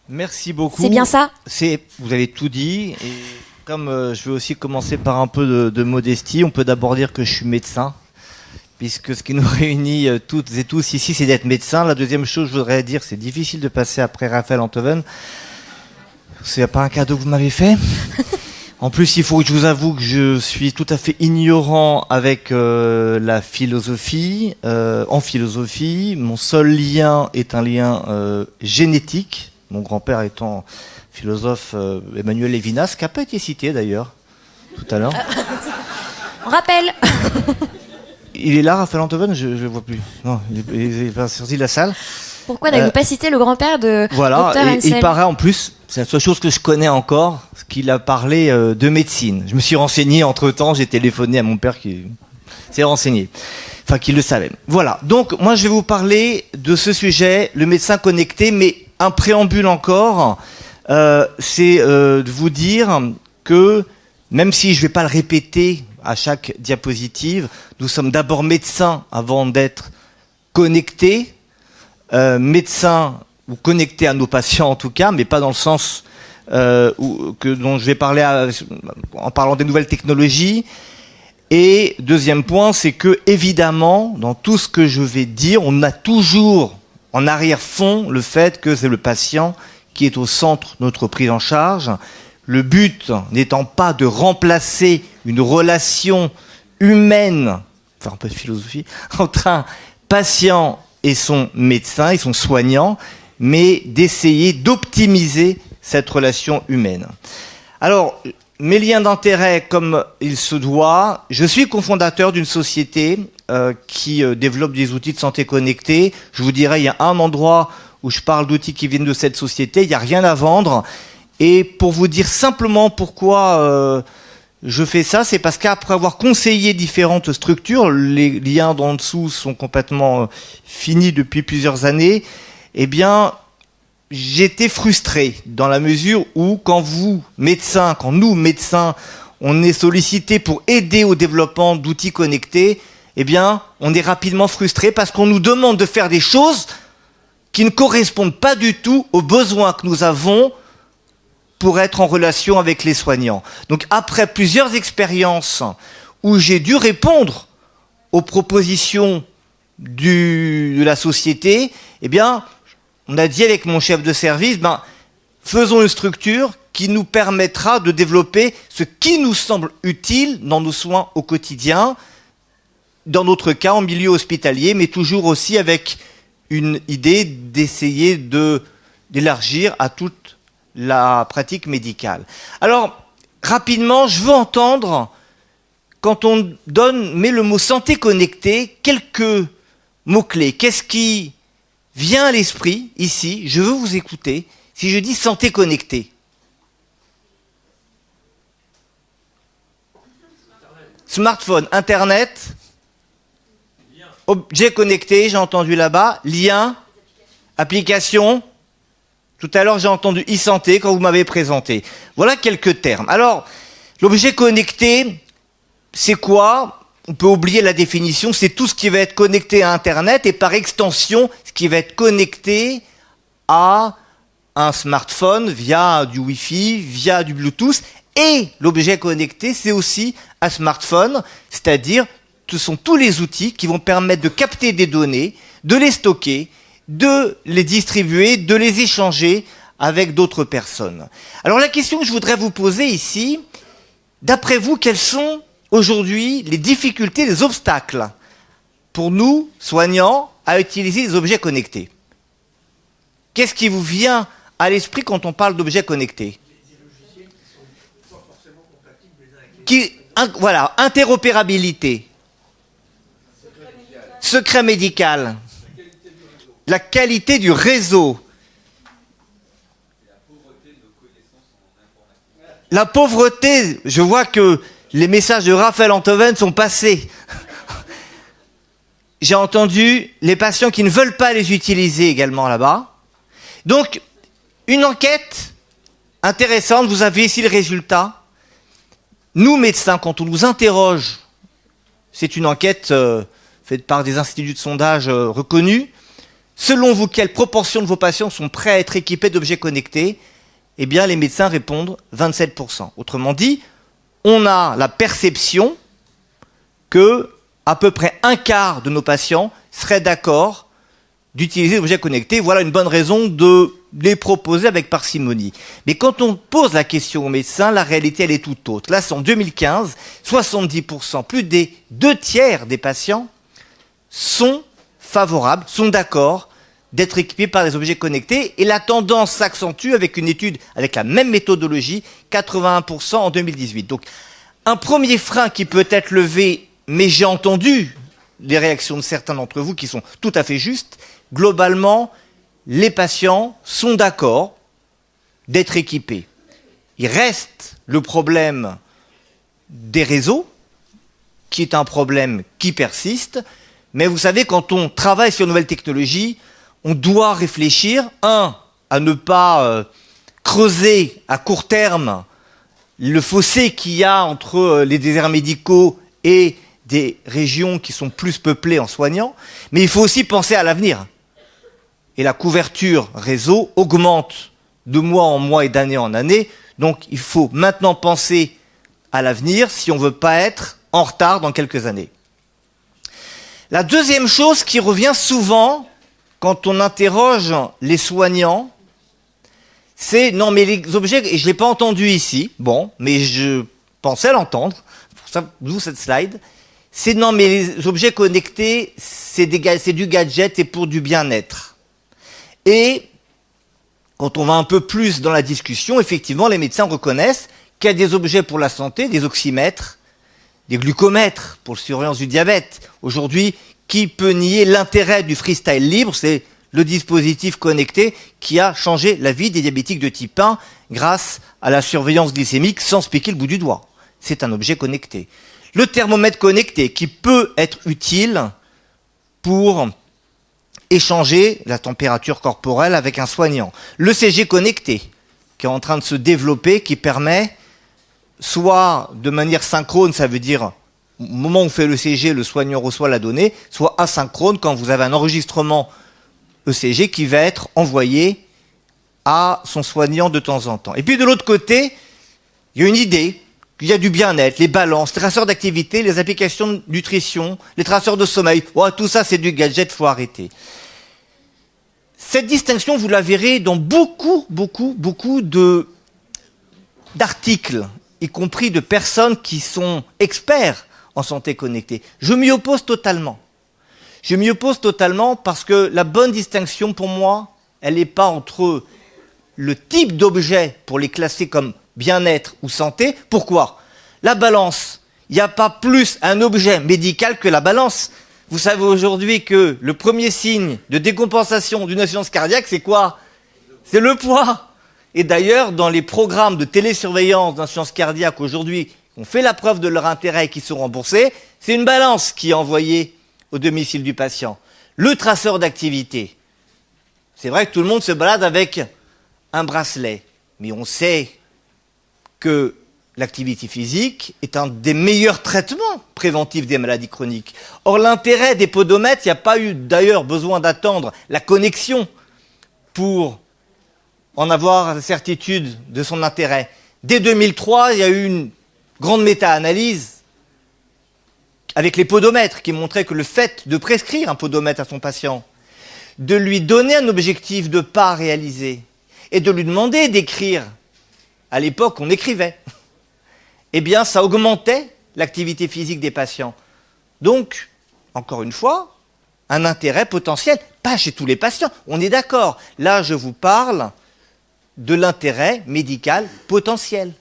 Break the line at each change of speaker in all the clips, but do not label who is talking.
Merci beaucoup.
C'est bien ça?
Vous avez tout dit. Et comme je vais aussi commencer par un peu de modestie, on peut d'abord dire que je suis médecin, puisque ce qui nous réunit toutes et tous ici, c'est d'être médecin. La deuxième chose, je voudrais dire, c'est difficile de passer après Raphaël Enthoven. C'est pas un cadeau que vous m'avez fait. En plus, il faut que je vous avoue que je suis tout à fait ignorant avec la philosophie. En philosophie, mon seul lien est un lien génétique. Mon grand-père étant philosophe Emmanuel Lévinas, qui n'a pas été cité d'ailleurs tout à l'heure.
On rappelle.
Il est là, Raphaël Enthoven, je ne le vois plus. Non, il est pas sorti de la salle.
Pourquoi n'avez-vous pas cité le grand-père de
Voilà,
Dr.
et il
Ansel?
paraît en plus, c'est la seule chose que je connais encore, qu'il a parlé de médecine. Je me suis renseigné entre-temps, j'ai téléphoné à mon père qui s'est renseigné. Enfin, qui le savait. Voilà, donc moi je vais vous parler de ce sujet, le médecin connecté, mais un préambule encore, c'est de vous dire que, même si je ne vais pas le répéter à chaque diapositive, nous sommes d'abord médecins avant d'être connectés, médecins ou connectés à nos patients en tout cas, mais pas dans le sens dont je vais parler en parlant des nouvelles technologies. Et deuxième point, c'est que évidemment, dans tout ce que je vais dire, on a toujours en arrière-fond le fait que c'est le patient qui est au centre de notre prise en charge. Le but n'étant pas de remplacer une relation humaine, enfin un peu de philosophie, entre un patient et son médecin et son soignant, mais d'essayer d'optimiser cette relation humaine. Alors, mes liens d'intérêt comme il se doit, je suis cofondateur d'une société qui développe des outils de santé connectés. Je vous dirais, il y a un endroit où je parle d'outils qui viennent de cette société, il n'y a rien à vendre. Et pour vous dire simplement pourquoi je fais ça, c'est parce qu'après avoir conseillé différentes structures, les liens d'en dessous sont complètement finis depuis plusieurs années, eh bien, j'étais frustré dans la mesure où quand nous, médecins, on est sollicité pour aider au développement d'outils connectés, eh bien, on est rapidement frustré parce qu'on nous demande de faire des choses qui ne correspondent pas du tout aux besoins que nous avons pour être en relation avec les soignants. Donc après plusieurs expériences où j'ai dû répondre aux propositions de la société, eh bien, on a dit avec mon chef de service, faisons une structure qui nous permettra de développer ce qui nous semble utile dans nos soins au quotidien, dans notre cas en milieu hospitalier, mais toujours aussi avec une idée d'essayer d'élargir à toute la pratique médicale. Alors, rapidement, je veux entendre, quand on met le mot santé connectée, quelques mots-clés. Qu'est-ce qui vient à l'esprit ici? Je veux vous écouter. Si je dis santé connectée. Smartphone, Internet, objet connecté, j'ai entendu là-bas, lien, application. Tout à l'heure, j'ai entendu e-santé quand vous m'avez présenté. Voilà quelques termes. Alors, l'objet connecté, c'est quoi? On peut oublier la définition, c'est tout ce qui va être connecté à Internet et par extension, ce qui va être connecté à un smartphone via du Wi-Fi, via du Bluetooth. Et l'objet connecté, c'est aussi un smartphone, c'est-à-dire ce sont tous les outils qui vont permettre de capter des données, de les stocker, de les distribuer, de les échanger avec d'autres personnes. Alors la question que je voudrais vous poser ici, d'après vous, quelles sont aujourd'hui les difficultés, les obstacles pour nous, soignants, à utiliser les objets connectés? Qu'est-ce qui vous vient à l'esprit quand on parle d'objets connectés? Des logiciels qui sont pas forcément compatibles les uns avec les autres. Voilà, interopérabilité. Secret médical. La qualité du réseau. La pauvreté, je vois que les messages de Raphaël Enthoven sont passés. J'ai entendu les patients qui ne veulent pas les utiliser également là-bas. Donc, une enquête intéressante, vous avez ici le résultat. Nous, médecins, quand on nous interroge, c'est une enquête faite par des instituts de sondage reconnus, selon vous, quelle proportion de vos patients sont prêts à être équipés d'objets connectés? Eh bien, les médecins répondent 27%. Autrement dit, on a la perception que à peu près un quart de nos patients seraient d'accord d'utiliser l'objet connecté. Voilà une bonne raison de les proposer avec parcimonie. Mais quand on pose la question aux médecins, la réalité, elle est tout autre. Là, c'est en 2015, 70%, plus des 2/3 des patients sont favorables, sont d'accord d'être équipés par des objets connectés. Et la tendance s'accentue avec une étude avec la même méthodologie, 81% en 2018. Donc, un premier frein qui peut être levé, mais j'ai entendu les réactions de certains d'entre vous qui sont tout à fait justes. Globalement, les patients sont d'accord d'être équipés. Il reste le problème des réseaux, qui est un problème qui persiste. Mais vous savez, quand on travaille sur une nouvelle technologie, on doit réfléchir, à ne pas creuser à court terme le fossé qu'il y a entre les déserts médicaux et des régions qui sont plus peuplées en soignants, mais il faut aussi penser à l'avenir. Et la couverture réseau augmente de mois en mois et d'année en année, donc il faut maintenant penser à l'avenir si on ne veut pas être en retard dans quelques années. La deuxième chose qui revient souvent quand on interroge les soignants, c'est non mais les objets, et je ne l'ai pas entendu ici, bon, mais je pensais l'entendre, pour ça, d'où cette slide, c'est non mais les objets connectés, c'est du gadget et pour du bien-être. Et quand on va un peu plus dans la discussion, effectivement, les médecins reconnaissent qu'il y a des objets pour la santé, des oxymètres, des glucomètres pour la surveillance du diabète. Aujourd'hui, qui peut nier l'intérêt du freestyle libre? C'est le dispositif connecté qui a changé la vie des diabétiques de type 1 grâce à la surveillance glycémique sans se piquer le bout du doigt. C'est un objet connecté. Le thermomètre connecté qui peut être utile pour échanger la température corporelle avec un soignant. Le CG connecté qui est en train de se développer, qui permet soit de manière synchrone, ça veut dire au moment où on fait le CG, le soignant reçoit la donnée, soit asynchrone quand vous avez un enregistrement ECG qui va être envoyé à son soignant de temps en temps. Et puis de l'autre côté, il y a une idée, il y a du bien-être, les balances, les traceurs d'activité, les applications de nutrition, les traceurs de sommeil. Oh, tout ça, c'est du gadget, il faut arrêter. Cette distinction, vous la verrez dans beaucoup d'articles, y compris de personnes qui sont experts en santé connectée. Je m'y oppose totalement. Je m'y oppose totalement parce que la bonne distinction pour moi, elle n'est pas entre le type d'objet pour les classer comme bien-être ou santé. Pourquoi? La balance, il n'y a pas plus un objet médical que la balance. Vous savez aujourd'hui que le premier signe de décompensation d'une insuffisance cardiaque, c'est quoi? C'est le poids. Et d'ailleurs, dans les programmes de télésurveillance d'insuffisance cardiaque aujourd'hui, on fait la preuve de leur intérêt et qui sont remboursés, c'est une balance qui est envoyée au domicile du patient. Le traceur d'activité, c'est vrai que tout le monde se balade avec un bracelet, mais on sait que l'activité physique est un des meilleurs traitements préventifs des maladies chroniques. Or, l'intérêt des podomètres, il n'y a pas eu d'ailleurs besoin d'attendre la connexion pour en avoir la certitude de son intérêt. Dès 2003, il y a eu une grande méta-analyse avec les podomètres qui montrait que le fait de prescrire un podomètre à son patient, de lui donner un objectif de pas réaliser et de lui demander d'écrire, à l'époque on écrivait, eh bien ça augmentait l'activité physique des patients. Donc, encore une fois, un intérêt potentiel, pas chez tous les patients, on est d'accord. Là, je vous parle de l'intérêt médical potentiel.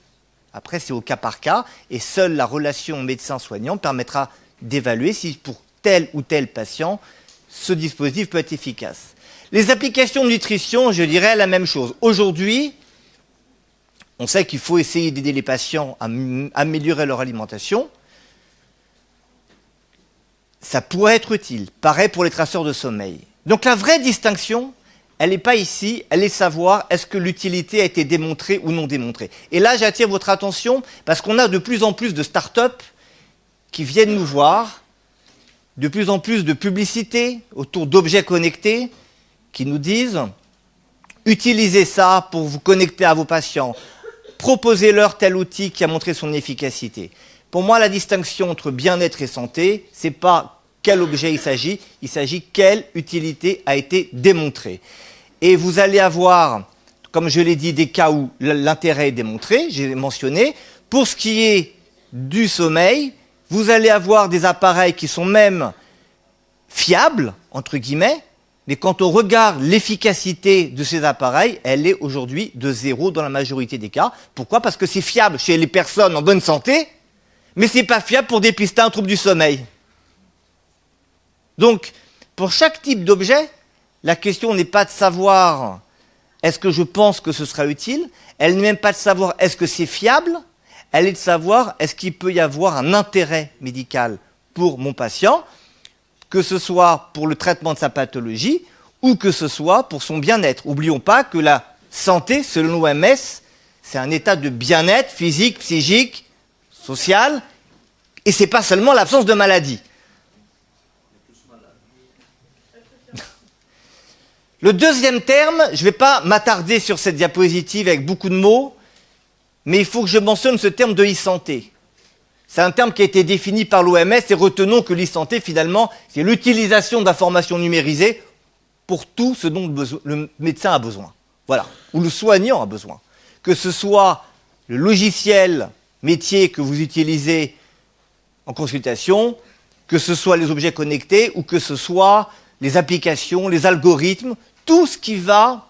Après, c'est au cas par cas, et seule la relation médecin-soignant permettra d'évaluer si pour tel ou tel patient, ce dispositif peut être efficace. Les applications de nutrition, je dirais la même chose. Aujourd'hui, on sait qu'il faut essayer d'aider les patients à améliorer leur alimentation. Ça pourrait être utile. Pareil pour les traceurs de sommeil. Donc la vraie distinction, elle n'est pas ici, elle est savoir est-ce que l'utilité a été démontrée ou non démontrée. Et là, j'attire votre attention parce qu'on a de plus en plus de start-up qui viennent nous voir, de plus en plus de publicité autour d'objets connectés, qui nous disent « Utilisez ça pour vous connecter à vos patients. Proposez-leur tel outil qui a montré son efficacité. » Pour moi, la distinction entre bien-être et santé, c'est pas quel objet il s'agit quelle utilité a été démontrée. Et vous allez avoir, comme je l'ai dit, des cas où l'intérêt est démontré, j'ai mentionné. Pour ce qui est du sommeil, vous allez avoir des appareils qui sont même fiables, entre guillemets, mais quand on regarde l'efficacité de ces appareils, elle est aujourd'hui de 0 dans la majorité des cas. Pourquoi? Parce que c'est fiable chez les personnes en bonne santé, mais c'est pas fiable pour dépister un trouble du sommeil. Donc, pour chaque type d'objet, la question n'est pas de savoir est-ce que je pense que ce sera utile, elle n'est même pas de savoir est-ce que c'est fiable, elle est de savoir est-ce qu'il peut y avoir un intérêt médical pour mon patient, que ce soit pour le traitement de sa pathologie ou que ce soit pour son bien-être. N'oublions pas que la santé, selon l'OMS, c'est un état de bien-être physique, psychique, social, et c'est pas seulement l'absence de maladie. Le deuxième terme, je ne vais pas m'attarder sur cette diapositive avec beaucoup de mots, mais il faut que je mentionne ce terme de e-santé. C'est un terme qui a été défini par l'OMS et retenons que l'e-santé, finalement, c'est l'utilisation d'informations numérisées pour tout ce dont le médecin a besoin. Voilà, ou le soignant a besoin. Que ce soit le logiciel métier que vous utilisez en consultation, que ce soit les objets connectés ou que ce soit les applications, les algorithmes, tout ce qui va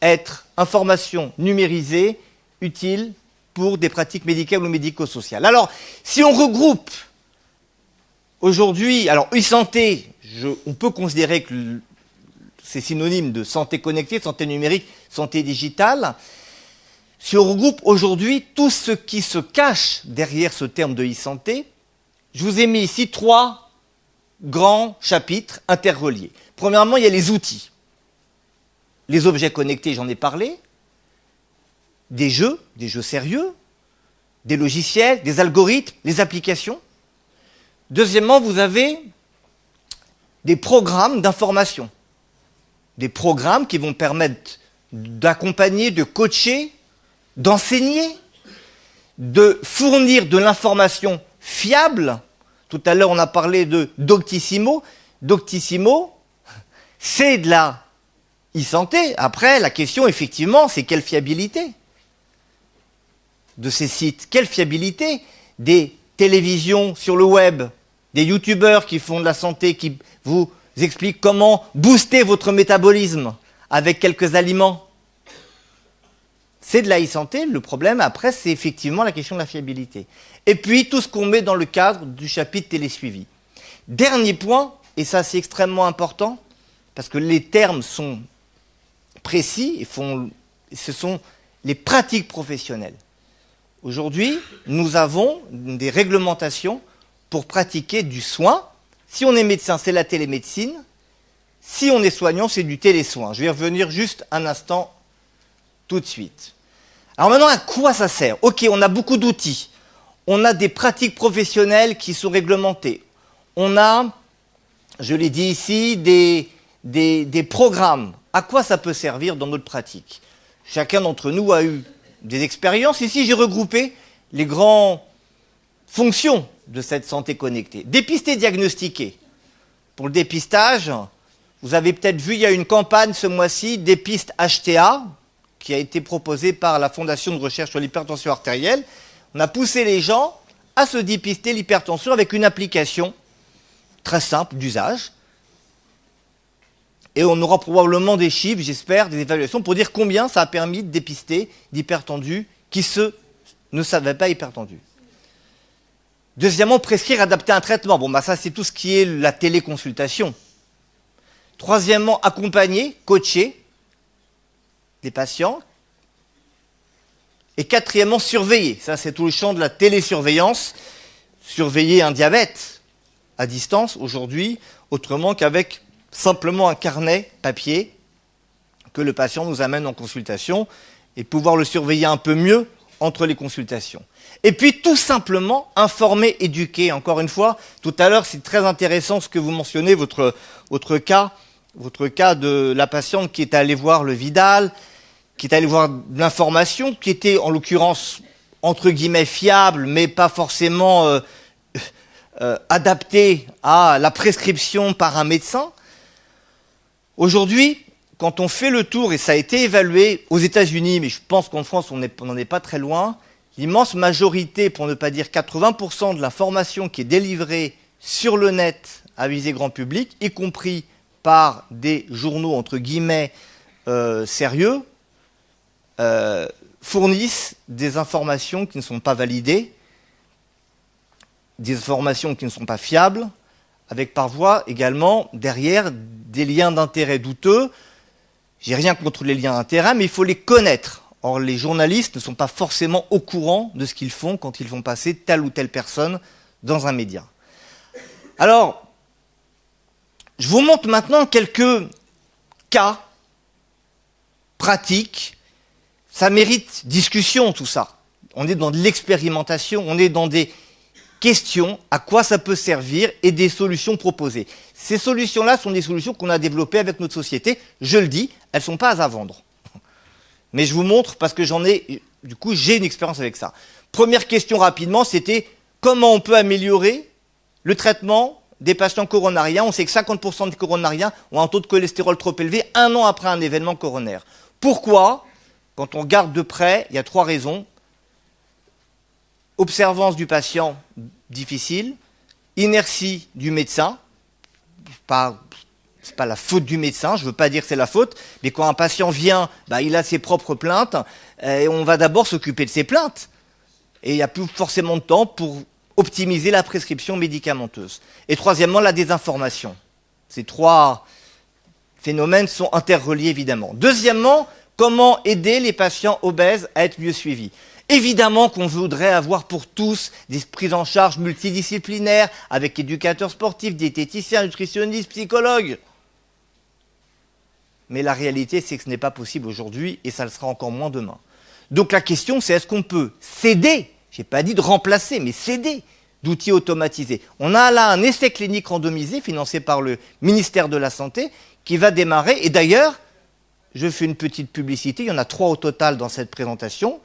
être information numérisée, utile pour des pratiques médicales ou médico-sociales. Alors, si on regroupe aujourd'hui, alors e-santé, on peut considérer que c'est synonyme de santé connectée, santé numérique, santé digitale. Si on regroupe aujourd'hui tout ce qui se cache derrière ce terme de e-santé, je vous ai mis ici 3 grands chapitres interreliés. Premièrement, il y a les outils. Les objets connectés, j'en ai parlé. Des jeux sérieux, des logiciels, des algorithmes, les applications. Deuxièmement, vous avez des programmes d'information. Des programmes qui vont permettre d'accompagner, de coacher, d'enseigner, de fournir de l'information fiable. Tout à l'heure, on a parlé de Doctissimo. Doctissimo, c'est de la e-santé. Après, la question, effectivement, c'est quelle fiabilité de ces sites? Quelle fiabilité des télévisions sur le web, des youtubeurs qui font de la santé, qui vous expliquent comment booster votre métabolisme avec quelques aliments? C'est de la e-santé. Le problème, après, c'est effectivement la question de la fiabilité. Et puis, tout ce qu'on met dans le cadre du chapitre télésuivi. Dernier point, et ça c'est extrêmement important, parce que les termes sont précis, et ce sont les pratiques professionnelles. Aujourd'hui, nous avons des réglementations pour pratiquer du soin. Si on est médecin, c'est la télémédecine. Si on est soignant, c'est du télésoin. Je vais y revenir juste un instant, tout de suite. Alors maintenant, à quoi ça sert? Ok, on a beaucoup d'outils. On a des pratiques professionnelles qui sont réglementées. On a, je l'ai dit ici, des programmes. À quoi ça peut servir dans notre pratique? Chacun d'entre nous a eu des expériences. Ici, j'ai regroupé les grandes fonctions de cette santé connectée. Dépister, diagnostiquer. Pour le dépistage, vous avez peut-être vu, il y a une campagne ce mois-ci, Dépiste HTA, qui a été proposée par la Fondation de recherche sur l'hypertension artérielle. On a poussé les gens à se dépister l'hypertension avec une application très simple d'usage. Et on aura probablement des chiffres, j'espère, des évaluations pour dire combien ça a permis de dépister d'hypertendus qui ne savaient pas hypertendus. Deuxièmement, prescrire, adapter un traitement. Bon, ça, c'est tout ce qui est la téléconsultation. Troisièmement, accompagner, coacher les patients. Et quatrièmement, surveiller. Ça, c'est tout le champ de la télésurveillance. Surveiller un diabète à distance aujourd'hui, autrement qu'avec simplement un carnet papier que le patient nous amène en consultation et pouvoir le surveiller un peu mieux entre les consultations. Et puis tout simplement informer, éduquer. Encore une fois, tout à l'heure, c'est très intéressant ce que vous mentionnez, votre cas votre cas de la patiente qui est allée voir le Vidal, qui est allée voir de l'information, qui était en l'occurrence entre guillemets fiable, mais pas forcément adaptée à la prescription par un médecin. Aujourd'hui, quand on fait le tour, et ça a été évalué aux États-Unis, mais je pense qu'en France on n'en est pas très loin, l'immense majorité, pour ne pas dire 80% de l'information qui est délivrée sur le net à visée grand public, y compris par des journaux entre guillemets sérieux, fournissent des informations qui ne sont pas validées, des informations qui ne sont pas fiables, avec parfois également derrière des liens d'intérêt douteux. J'ai rien contre les liens d'intérêt, mais il faut les connaître. Or, les journalistes ne sont pas forcément au courant de ce qu'ils font quand ils font passer telle ou telle personne dans un média. Alors, je vous montre maintenant quelques cas pratiques. Ça mérite discussion, tout ça. On est dans de l'expérimentation, on est dans des questions, à quoi ça peut servir et des solutions proposées. Ces solutions-là sont des solutions qu'on a développées avec notre société. Je le dis, elles ne sont pas à vendre. Mais je vous montre parce que j'ai une expérience avec ça. Première question rapidement, c'était comment on peut améliorer le traitement des patients coronariens. On sait que 50% des coronariens ont un taux de cholestérol trop élevé 1 an après un événement coronaire. Pourquoi ? Quand on regarde de près, il y a 3 raisons. Observance du patient difficile, inertie du médecin, c'est pas la faute du médecin, je veux pas dire que c'est la faute, mais quand un patient vient, il a ses propres plaintes, et on va d'abord s'occuper de ses plaintes. Et il n'y a plus forcément de temps pour optimiser la prescription médicamenteuse. Et troisièmement, la désinformation. Ces 3 phénomènes sont interreliés évidemment. Deuxièmement, comment aider les patients obèses à être mieux suivis ? Évidemment qu'on voudrait avoir pour tous des prises en charge multidisciplinaires avec éducateurs sportifs, diététiciens, nutritionnistes, psychologues. Mais la réalité, c'est que ce n'est pas possible aujourd'hui et ça le sera encore moins demain. Donc la question, c'est est-ce qu'on peut s'aider, je n'ai pas dit de remplacer, mais s'aider d'outils automatisés. On a là un essai clinique randomisé financé par le ministère de la Santé qui va démarrer. Et d'ailleurs, je fais une petite publicité, il y en a 3 au total dans cette présentation.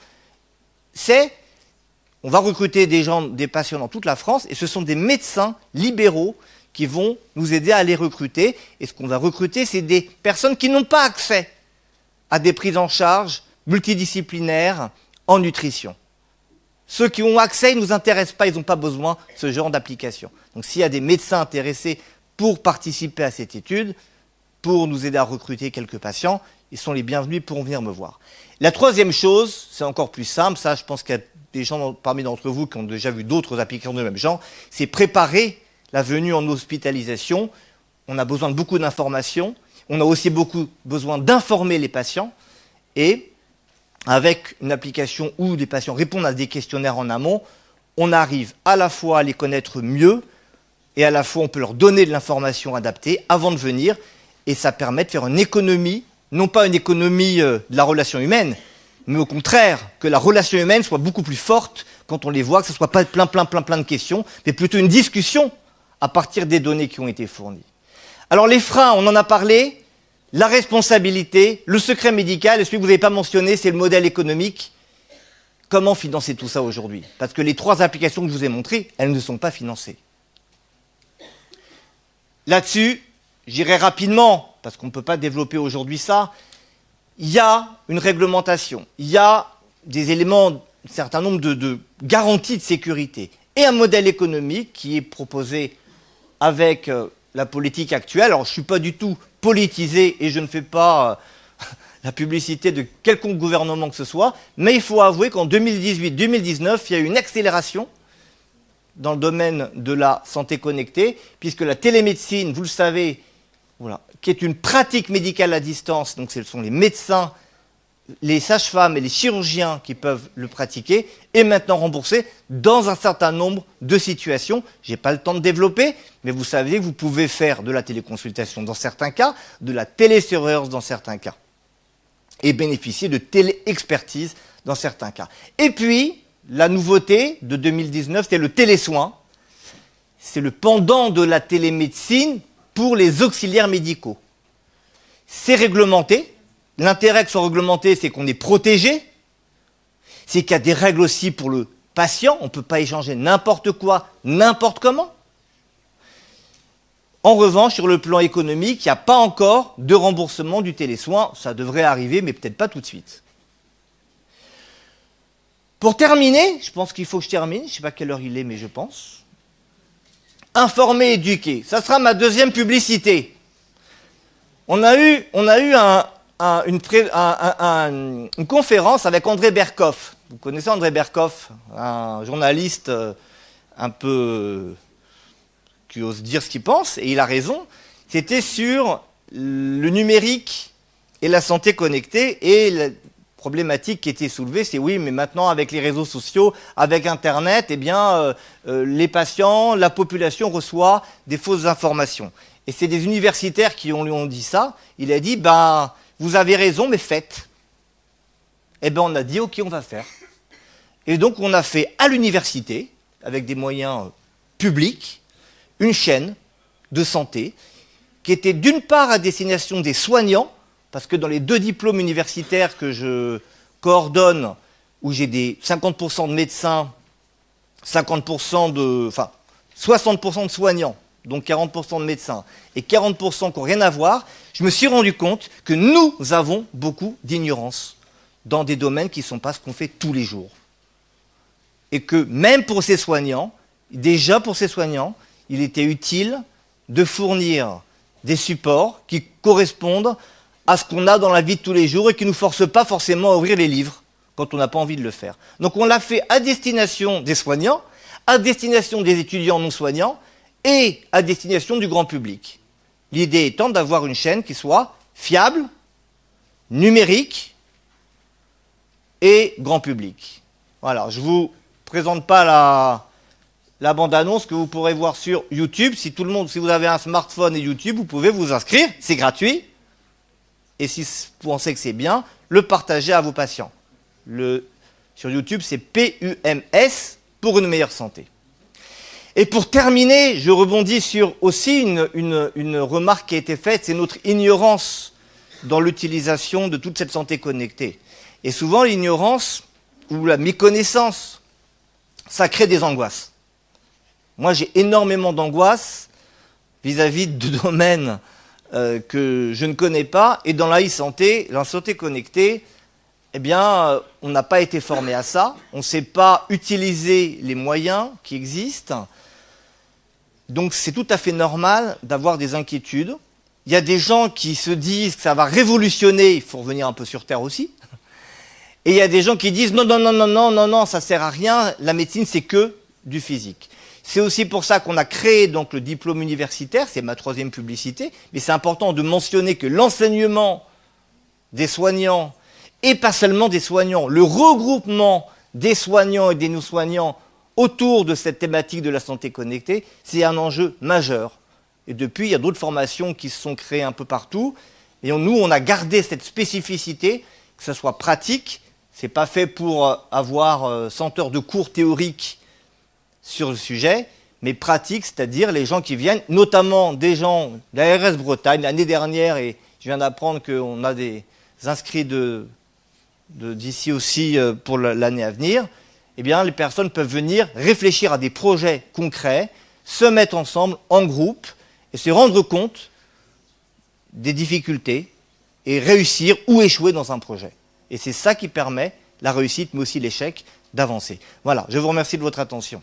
On va recruter des patients dans toute la France et ce sont des médecins libéraux qui vont nous aider à les recruter. Et ce qu'on va recruter, c'est des personnes qui n'ont pas accès à des prises en charge multidisciplinaires en nutrition. Ceux qui ont accès, ils ne nous intéressent pas, ils n'ont pas besoin de ce genre d'application. Donc s'il y a des médecins intéressés pour participer à cette étude, pour nous aider à recruter quelques patients, ils sont les bienvenus pour venir me voir. La troisième chose, c'est encore plus simple, ça je pense qu'il y a des gens parmi d'entre vous qui ont déjà vu d'autres applications de même genre, c'est préparer la venue en hospitalisation. On a besoin de beaucoup d'informations, on a aussi beaucoup besoin d'informer les patients, et avec une application où les patients répondent à des questionnaires en amont, on arrive à la fois à les connaître mieux, et à la fois on peut leur donner de l'information adaptée avant de venir, et ça permet de faire une économie, non pas une économie de la relation humaine, mais au contraire, que la relation humaine soit beaucoup plus forte quand on les voit, que ce ne soit pas plein de questions, mais plutôt une discussion à partir des données qui ont été fournies. Alors les freins, on en a parlé, la responsabilité, le secret médical, et celui que vous n'avez pas mentionné, c'est le modèle économique. Comment financer tout ça aujourd'hui ? Parce que les 3 applications que je vous ai montrées, elles ne sont pas financées. Là-dessus, j'irai rapidement, parce qu'on ne peut pas développer aujourd'hui ça. Il y a une réglementation, il y a des éléments, un certain nombre de garanties de sécurité et un modèle économique qui est proposé avec la politique actuelle. Alors je ne suis pas du tout politisé et je ne fais pas la publicité de quelconque gouvernement que ce soit, mais il faut avouer qu'en 2018-2019, il y a eu une accélération dans le domaine de la santé connectée, puisque la télémédecine, vous le savez, qui est une pratique médicale à distance, donc ce sont les médecins, les sages-femmes et les chirurgiens qui peuvent le pratiquer, est maintenant remboursée dans un certain nombre de situations. Je n'ai pas le temps de développer, mais vous savez que vous pouvez faire de la téléconsultation dans certains cas, de la télésurveillance dans certains cas, et bénéficier de téléexpertise dans certains cas. Et puis, la nouveauté de 2019, c'est le télésoin. C'est le pendant de la télémédecine pour les auxiliaires médicaux. c'est réglementé. L'intérêt que ce soit réglementé, c'est qu'on est protégé. C'est qu'il y a des règles aussi pour le patient. On ne peut pas échanger n'importe quoi, n'importe comment. En revanche, sur le plan économique, il n'y a pas encore de remboursement du télésoin. Ça devrait arriver, mais peut-être pas tout de suite. Pour terminer, je pense qu'il faut que je termine. Je ne sais pas quelle heure il est, mais je pense. Informer, éduquer. Ça sera ma deuxième publicité. On a eu une conférence avec André Berkoff. Vous connaissez André Berkoff, un journaliste un peu qui ose dire ce qu'il pense, et il a raison. C'était sur le numérique et la santé connectée, et la problématique qui était soulevée, c'est oui, mais maintenant avec les réseaux sociaux, avec Internet, eh bien, les patients, la population reçoit des fausses informations. Et c'est des universitaires qui lui ont dit ça. Il a dit, ben, vous avez raison, mais faites. Eh bien, on a dit, ok, on va faire. Et donc, on a fait à l'université, avec des moyens publics, une chaîne de santé qui était d'une part à destination des soignants, parce que dans les 2 diplômes universitaires que je coordonne, où j'ai des 50% de médecins, 60% de soignants, donc 40% de médecins, et 40% qui n'ont rien à voir, je me suis rendu compte que nous avons beaucoup d'ignorance dans des domaines qui ne sont pas ce qu'on fait tous les jours. Et que même pour ces soignants, déjà pour ces soignants, il était utile de fournir des supports qui correspondent à ce qu'on a dans la vie de tous les jours et qui ne nous forcent pas forcément à ouvrir les livres quand on n'a pas envie de le faire. Donc on l'a fait à destination des soignants, à destination des étudiants non soignants et à destination du grand public. L'idée étant d'avoir une chaîne qui soit fiable, numérique et grand public. Voilà, je ne vous présente pas la bande-annonce que vous pourrez voir sur YouTube. Si vous avez un smartphone et YouTube, vous pouvez vous inscrire, c'est gratuit. Et si vous pensez que c'est bien, le partager à vos patients. Sur YouTube, c'est PUMS, pour une meilleure santé. Et pour terminer, je rebondis sur aussi une remarque qui a été faite, c'est notre ignorance dans l'utilisation de toute cette santé connectée. Et souvent, l'ignorance ou la méconnaissance, ça crée des angoisses. Moi, j'ai énormément d'angoisse vis-à-vis de domaines que je ne connais pas. Et dans la e-santé, la santé connectée, eh bien, on n'a pas été formé à ça. On ne sait pas utiliser les moyens qui existent. Donc, c'est tout à fait normal d'avoir des inquiétudes. Il y a des gens qui se disent que ça va révolutionner. Il faut revenir un peu sur Terre aussi. Et il y a des gens qui disent non, ça sert à rien. La médecine, c'est que du physique. C'est aussi pour ça qu'on a créé donc le diplôme universitaire, c'est ma 3e publicité, mais c'est important de mentionner que l'enseignement des soignants, et pas seulement des soignants, le regroupement des soignants et des non-soignants autour de cette thématique de la santé connectée, c'est un enjeu majeur. Et depuis, il y a d'autres formations qui se sont créées un peu partout, et nous, on a gardé cette spécificité, que ce soit pratique, c'est pas fait pour avoir 100 heures de cours théoriques sur le sujet, mais pratique, c'est-à-dire les gens qui viennent, notamment des gens de la RS Bretagne, l'année dernière, et je viens d'apprendre qu'on a des inscrits d'ici aussi pour l'année à venir, eh bien les personnes peuvent venir réfléchir à des projets concrets, se mettre ensemble en groupe et se rendre compte des difficultés et réussir ou échouer dans un projet. Et c'est ça qui permet la réussite, mais aussi l'échec, d'avancer. Voilà, je vous remercie de votre attention.